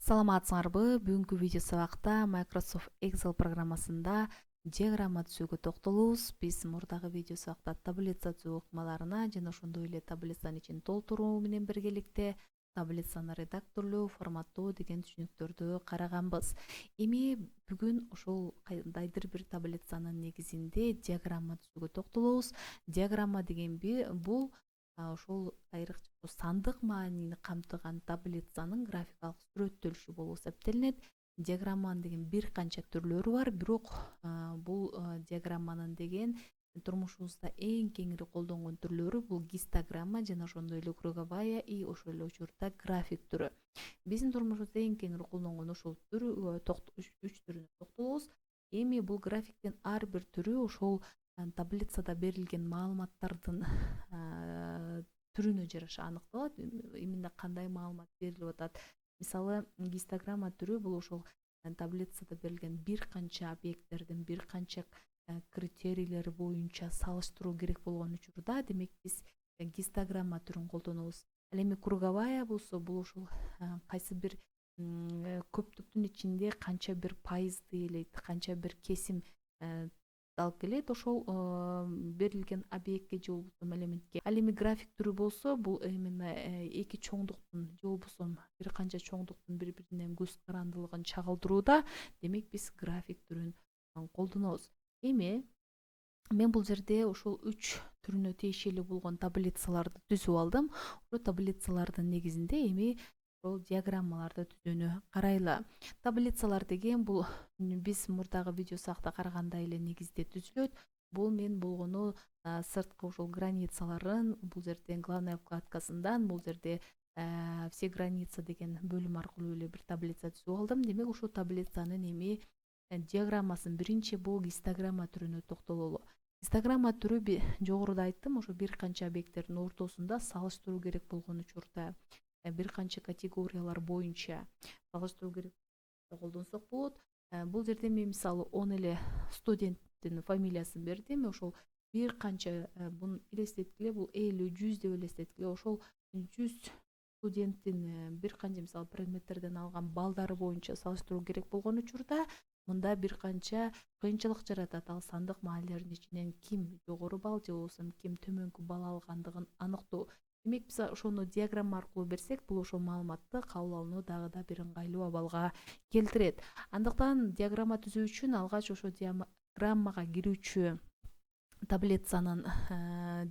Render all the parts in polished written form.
Саламатсыңарбы? Бүгүнкү видео сабакта Microsoft Excel программасында диаграмма түзүүгө токтолобуз. Биз мурдагы видео сабакта таблица түзүү ыкмаларына жана ошондой эле таблицанын ичин толтуруу менен биргеликте таблицаны редакторлоо, форматтоо деген түшүнүктөрдү караганбыз. Эми бүгүн ошол кандайдыр бир таблицанын негизинде диаграмма түзүүгө токтолобуз. Диаграмма деген бул ошол айрыкча сандык маанини камтыган таблицанын графикалык сүрөттөлүшү болуп эсептелинет. Диаграмманын деген бир канча түрлөрү бар, бирок бул диаграмманын деген турмушубузда эң кеңири колдонгон түрлөрү бул гистограмма жана ошондой эле круговая и ошол эле учурда график түрү. Биздин турмушубузда эң кеңири колдонгон ошол үч түрүнө токтолобуз. Эми бул графиктин ар бир түрү ошол таблицада берилген маалыматтардын түрүнө жараша аныкталат. Именно кандай маалымат берилип атат. Мисалы, гистограмма түрү бул ошол таблицада берилген бир канча объекттердин бир канча критерийлери боюнча салыштыруу керек болгон учурда, демек биз гистограмма түрүн колдонобуз. Ал эми круговая болсо бул ошол кайсы бир көптүктүн ичинде канча бир пайызды ээлейт, канча бир кесим алып келет ошол берилген объектке же болбосо элементке. Ал эми график түрү болсо бул именно эки чоңдуктун же болбосо бир канча чоңдуктун бири-биринен көз карандылыгын чагылдырууда, демек биз график түрүн колдонобуз. Эми мен бул жерде ошол үч түрүнө тиешелүү болгон таблицаларды түзүп алдым. Ошол таблицалардын негизинде эми ошол диаграммаларды түзүүнү карайлы. Таблицалар деген бул биз мурдагы видео сабакта карагандай эле негизде түзүлөт. Бул мен болгону сырткы ошол границаларын бул жерде главная вкладкасынан бул жерде все границы деген бөлүм аркылуу эле бир таблица түзүп алдым. Демек ошол таблицанын эми диаграммасын биринчи бул гистограмма түрүнө токтололу. Гистограмма түрү жогоруда айттым, ошо бир канча объекттердин ортосунда салыштыруу керек болгон учурда бир канча категориялар боюнча салыштыруу керек колдонсок болот. Бул жерде мен мисалы 10 эле студенттин фамилиясын бердим. Ошол бир канча буну элестеткиле, бул 50, 100 деп элестеткиле. Ошол 100 студенттин бир канча мисалы предметтерден алган балдары боюнча салыштыруу керек болгон учурда мында бир канча кыйынчылык жаратат. Ал сандык маанилердин ичинен ким жогору балл же болбосо ким төмөнкү балл алгандыгын аныктоо. Демек биз ошону диаграмма аркылуу берсек, бул ошол маалыматты кабыл алууну дагы да бир ыңгайлуу абалга келтирет. Андыктан диаграмма түзүү үчүн алгач ошо диаграммага кирүүчү таблицанын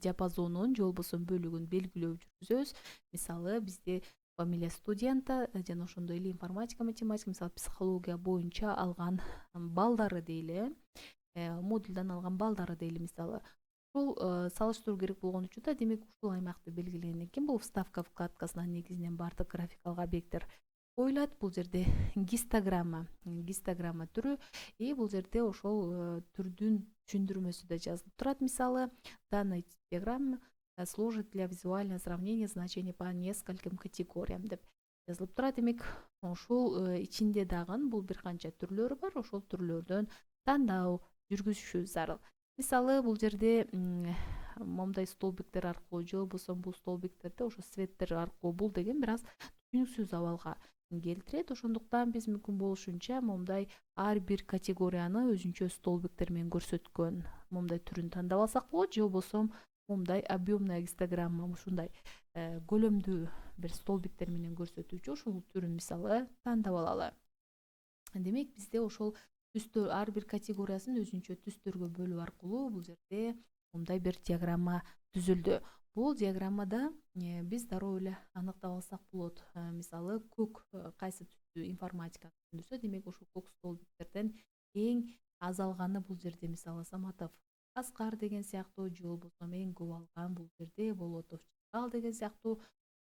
диапазонун же болбосо бөлүгүн белгилөө жүргүзөбүз. Мисалы, бизде фамилия студента жана ошондой эле информатика, математика, мисалы психология боюнча алган балдары дейли, модулдан алган балдары дейли мисалы. Бул салыштыруу керек болгон учурда, демек ушул аймакты белгилегенден кийин бул вставка вкладкасынын негизинен баардык графикалык объекттер коюлат. Бул жерде гистограмма түрү бул жерде ошол түрдүн түшүндүрмөсү да жазылып турат. Мисалы, данный диаграмма служит для визуального сравнения значений по нескольким категориям деп жазылып турат. Демек ошол ичинде дагы бул бир канча түрлөрү бар. Ошол түрлөрдөн тандоо жүргүзүшү зарыл. Мисалы, бул жерде момундай столбиктер аркылуу же болбосо бул столбиктерде ошо светтер аркылуу бул деген бир аз түшүнүксүз абалга келтирет. Ошондуктан биз мүмкүн болушунча момундай ар бир категорияны өзүнчө столбиктер менен көрсөткөн момундай түрүн тандап алсак болот, же болбосо момундай объемная гистограмма ушундай көлөмдүү бир столбиктер менен көрсөтүүчү ушул түрүн мисалы тандап алалы. Демек бизде ошол түстөр ар бир категориясын өзүнчө түстөргө бөлүү аркылуу бул жерде мындай бир диаграмма түзүлдү. Бул диаграммада биз дароо эле аныктап алсак болот. Мисалы, көк кайсы түстү информатика түшүндүрсө, демек ошол көк столбиктерден эң аз алганы бул жерде мисалы Саматов Аскар деген сыяктуу, же болбосо эң көп алган бул жерде Болотов Чыкал деген сыяктуу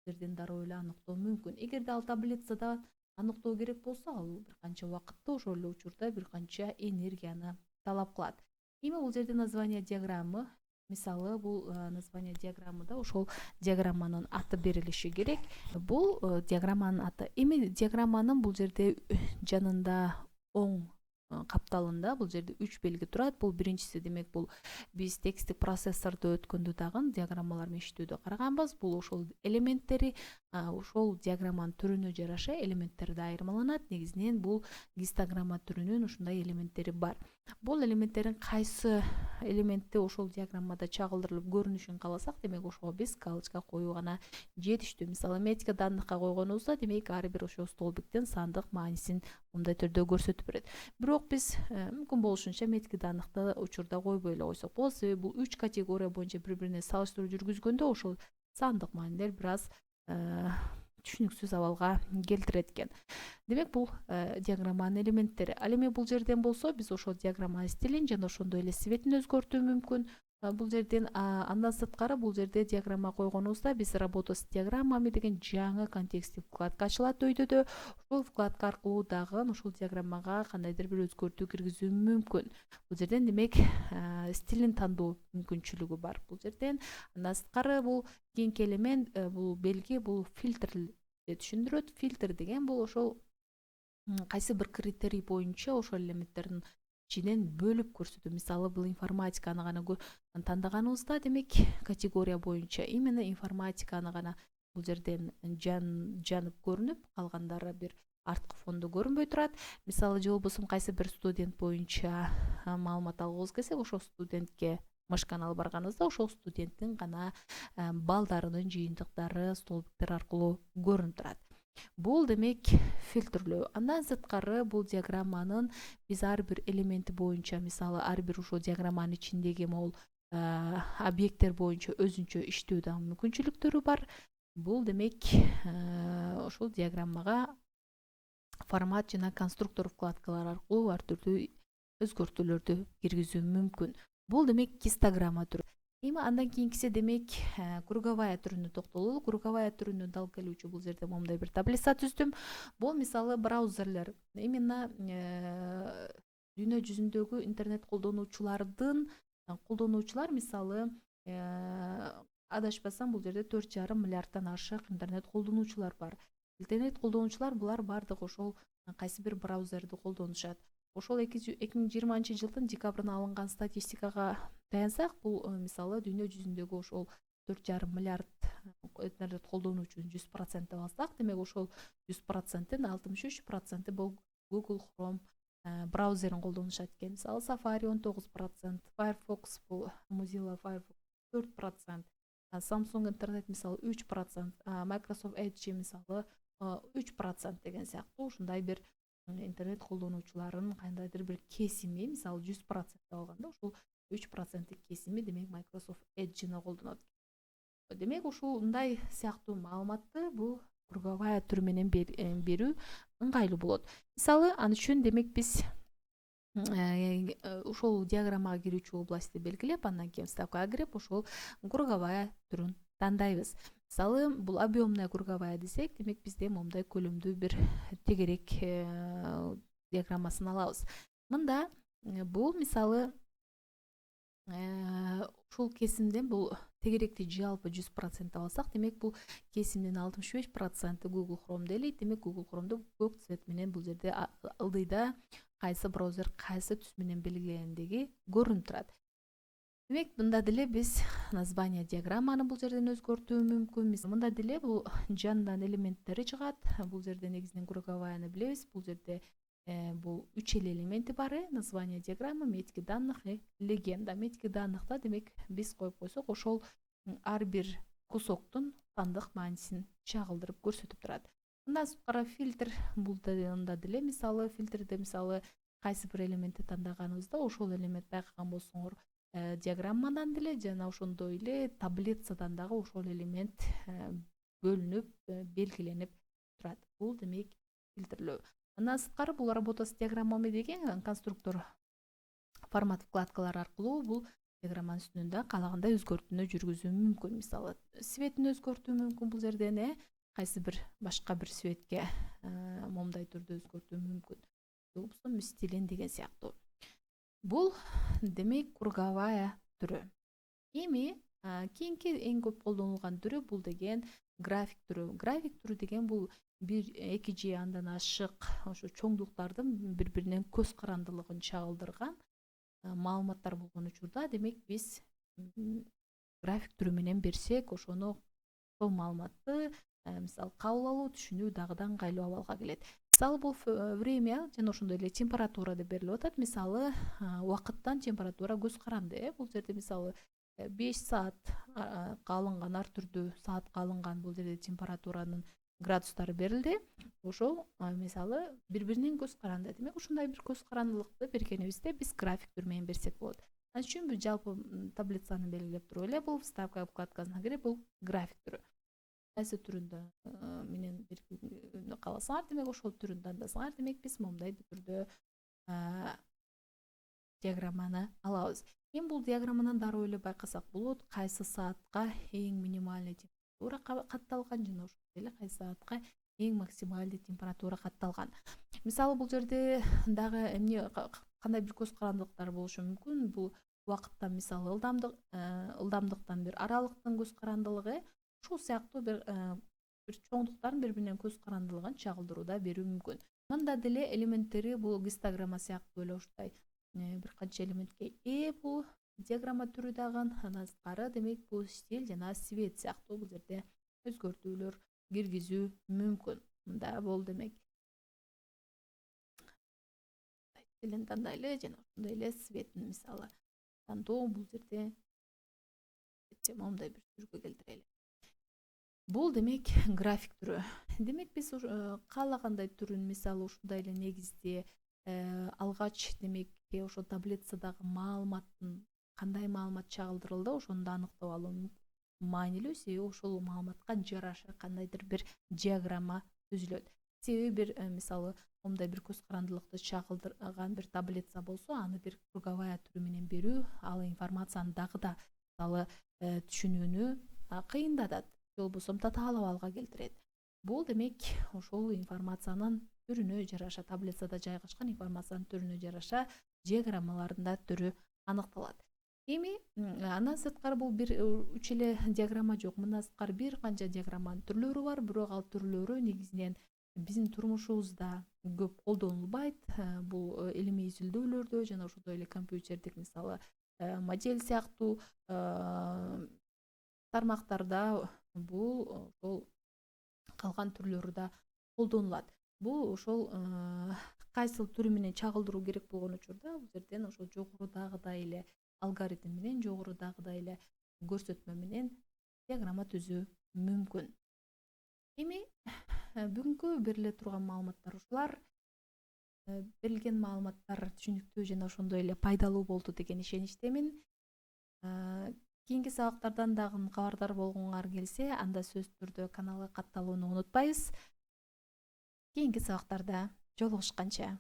жерден дароо эле аныктоо мүмкүн. Эгерде ал таблицада аныктоо керек болсо, ал бир канча убакытты, ошол эле учурда бир канча энергияны талап кылат. Эми бул жерде название диаграммы, мисалы, бул название диаграммада ошол диаграмманын аты берилиши керек. Бул диаграмманын аты. Эми диаграмманын бул жерде жанында оң капталында бул жерде 3 белги турат. Бул биринчиси демек бул биз тексттик процессордо өткөндө дагы диаграммалар менен иштөөдө караганбыз. Бул ошол элементтери ошол диаграмманын түрүнө жараша элементтерди айырмаланат. Негизинен бул гистограмма түрүнүн ушундай элементтери бар. Бул элементтердин кайсы элементи ошол диаграммада чагылдырылып көрүнүшүн кааласак, демек ошого биз галочка коюу гана жетиштүү. Мисалы метрика данныхка койгонубузда, демек ар бир ошол столбиктин сандык маанисин мындай түрдө көрсөтүп берет. Бирок биз мүмкүн болушунча метрика данныкты учурда койбой эле койсок болот. Себеби бул 3 категория боюнча бири-бирине салыштыруу жүргүзгөндө ошол сандык маанилер бир аз түшүнүксүз абалга келтирет экен. Демек бул диаграмманын элементтери. Ал эми бул жерден болсо биз ошол диаграмманын стилин жана ошондой эле светин өзгөртүү мүмкүн. Бул жерден андан сырткары бул жерде диаграмма койгонубузда биз работа с диаграммами деген жаңы контексттик вкладка ачылат өйдөдө. Ошол вкладка аркылуу дагы ошол диаграммага кандайдыр бир өзгөртүү киргизүү мүмкүн. Бул жерден демек стилин тандоо мүмкүнчүлүгү бар. Бул жерден андан сырткары бул кийинки элемент, бул белги, бул фильтр түшүндүрөт. Фильтр деген бул ошол кайсы бир критерий боюнча ошол элементтердин ичинен бөлүп көрсөтүү. Мисалы бул информатиканы гана тандаганыбызда, демек категория боюнча именно информатиканы гана бул жерден жанып көрүнүп, калгандары бир арткы фондо көрүнбөй турат. Мисалы же болбосо кайсы бир студент боюнча маалымат алгыбыз келсе, ошол студентке мышканы алып барганыбызда ошол студенттин гана балдарынын жыйынтыктары столбиктер аркылуу көрүнүп турат. Бул демек фильтрлөө. Андан сырткары бул диаграмманын биз ар бир элементи боюнча, мисалы ар бир ушул диаграмманын ичиндеги могул объекттер боюнча өзүнчө иштөө да мүмкүнчүлүктөрү бар. Бул демек ошол диаграммага формат жана конструктор вкладкалар аркылуу ар түрдүү өзгөртүүлөрдү киргизүү мүмкүн. Бул демек гистограмма түрү. Эми андан кийинкиси демек круговая түрүнө токтололу. Круговая түрүнө дал келүүчү бул жерде момундай бир таблица түздүм. Бул мисалы браузерлер, именно дүйнө жүзүндөгү интернет колдонуучулар мисалы адашпасам бул жерде 4,5 миллиарддан ашык интернет колдонуучулар бар. Интернет колдонуучулар булар бардыгы ошол кайсы бир браузерди колдонушат. Ошол 2020-жылдын декабрына алынган статистикага таянсак, бул мисалы дүйнө жүзүндөгү ошол 4,5 миллиард интернет колдонуучунун 100% алсак, демек ошол 100%тин 63% бул Google Chrome браузерин колдонушат экен. Мисалы Safari 19%, Firefox бул Mozilla Firefox 4%, Samsung интернет мисалы 3%, Microsoft Edge мисалы 3% деген сыяктуу ушундай бир интернет колдонуучулардын кандайдыр бир кесими, мисалы 100% алганда ушул 3% кесими демек Microsoft Edge'ни колдонот. Демек ушундай сыяктуу маалыматты бул круговая түрү менен берүү ыңгайлуу болот. Мисалы ал үчүн демек биз ушул диаграммага кирүүчү областты белгилеп, андан кийин вставкага кирип ошол круговая түрүн тандайбыз. Мисалы бул объемная круговая десек, демек бизде момундай көлөмдүү бир тегерек диаграммасын алабыз. Мында бул мисалы ушул кесимден бул тегеректи жалпы 100% алсак, демек бул кесимдин 65% Google Chrome делейт. Демек Google Chrome'ду көк цвет менен бул жерде ылдыйда кайсы браузер кайсы түс менен белгилегендиги көрүнүп турат. Демек мында деле биз название диаграмманы бул жерден өзгөртүү мүмкүн. Мында деле бул жандан элементтери чыгат. Бул жерде негизинен круговаяны билебиз. Бул жерде бул 3 элементи бар: название диаграммы, метки данных и легенда. Метки данныхта демек биз коюп койсок, ошол ар бир кусоктун сандык маанисин чагылдырып көрсөтүп турат. Мындан сырткары фильтр, бул да деле мисалы фильтрде мисалы кайсы бир элементти тандаганыбызда ошол элемент байкаган болсоңор диаграммадан деле жана ошондой эле таблицадан дагы ошол элемент бөлүнүп белгиленип турат. Бул демек фильтрлөө. Андан сырткары бул работа с диаграммами деген конструктор формат вкладкалар аркылуу бул диаграмманын үстүнөн да каалагандай өзгөртүүнү жүргүзүү мүмкүн. Мисалы светин өзгөртүү мүмкүн бул жерден, кайсы бир башка бир светке момундай түрдө өзгөртүү мүмкүн. Болбосо стилин деген сыяктуу. Бул демек круговая түрү. Эми кийинки эң көп колдонулган түрү бул деген график түрү деген бул бир эки же андан ашык ошо чоңдуктардын бири биринен көз карандылыгын чагылдырган маалыматтар болгон учурда демек биз график түрү менен берсек ошону ошол маалыматты мисалы кабыл алуу түшүнүү дагы да ыңгайлуу абалга келет. Мисалы бул время жана ошондой эле температура деп берилип атат. Мисалы убакыттан температура көз каранды бул жерде мисалы 5 саатка алынган ар түрдүү саатка алынган бул жерде температуранын градустары берилди. Ошол мисалы бири биринен көз каранды. Демек ушундай бир көз карандылыкты бергенибизде биз график түрү менен берсек болот. Ал үчүн бир жалпы таблицаны белгилеп туруп эле бул вставка вкладкасына кирип бул график түрү. Кайсы түрүндө менен бир кааласаңар, демек ошол түрүн тандасаңар, демек биз моундай түрдө диаграмманы алабыз. Эми бул диаграммадан дароо эле байкасак болот, кайсы саатка эң минимальный температура катталган жана ошондой эле кайсы саатка эң максималдуу температура катталган. Мисалы бул жерде дагы эмне кандай бир көз карандылыктар болушу мүмкүн. Бул убакыттан мисалы ылдамдыктан бир аралыктын көз карандылыгы ушул сыяктуу бир чоңдуктардын бири биринен көз карандылыгын чагылдырууда берүү мүмкүн. Мында деле элементтери бул гистограмма сыяктуу эле ушундай бир канча элементке ээ бул диаграмма түрү дагы. Андан сырткары демек бул стиль жана свет сыяктуу бул жерде өзгөртүүлөр киргизүү мүмкүн. Мында бул демек стилин тандайлы жана ошондой эле светин мисалы тандоо бул жерде моундай бир түргө келтирели. Бул демек график түрү. Демек биз каалагандай түрүн мисалы ушундай эле негизде алгач демек ошо таблицадагы маалыматтын кандай маалымат чагылдырылды ошону аныктап алуу маанилүү, себеби ошол маалыматка жараша кандайдыр бир диаграмма түзүлөт. Себеби бир мисалы моундай бир көз карандылыкты чагылдырган бир таблица болсо, аны бир круговая түрү менен берүү ал информацияны дагы да мисалы түшүнүүнү кыйындатат, же болбосо татаал абалга келтирет. Бул демек ошол информациянын түрүнө жараша, таблицада жайгашкан информациянын түрүнө жараша диаграммалардын да түрү аныкталат. Эми андан сырткары бул бир үч эле диаграмма жок. Мындан сырткары бир канча диаграмманын түрлөрү бар, бирок ал түрлөрү негизинен биздин турмушубузда көп колдонулбайт. Бул илимий изилдөөлөрдө жана ошондой эле компьютердик мисалы модель сыяктуу тармактарда бул ошол калган түрлөрү да колдонулат. Бул ошол кайсыл түрү менен чагылдыруу керек болгон учурда бул жерден ошол жогорудагыдай эле алгоритм менен жогорудагыдай эле көрсөтмө менен диаграмма түзүү мүмкүн. Эми бүгүнкү бериле турган маалыматтар ушулар. Берилген маалыматтар түшүнүктүү жана ошондой эле пайдалуу болду деген ишеничтемин. Кийинки сабактардан дагы кабардар болгуңар келсе, анда сөзсүз түрдө каналга катталууну унутпайбыз. Кийинки сабактарда жолугушканча.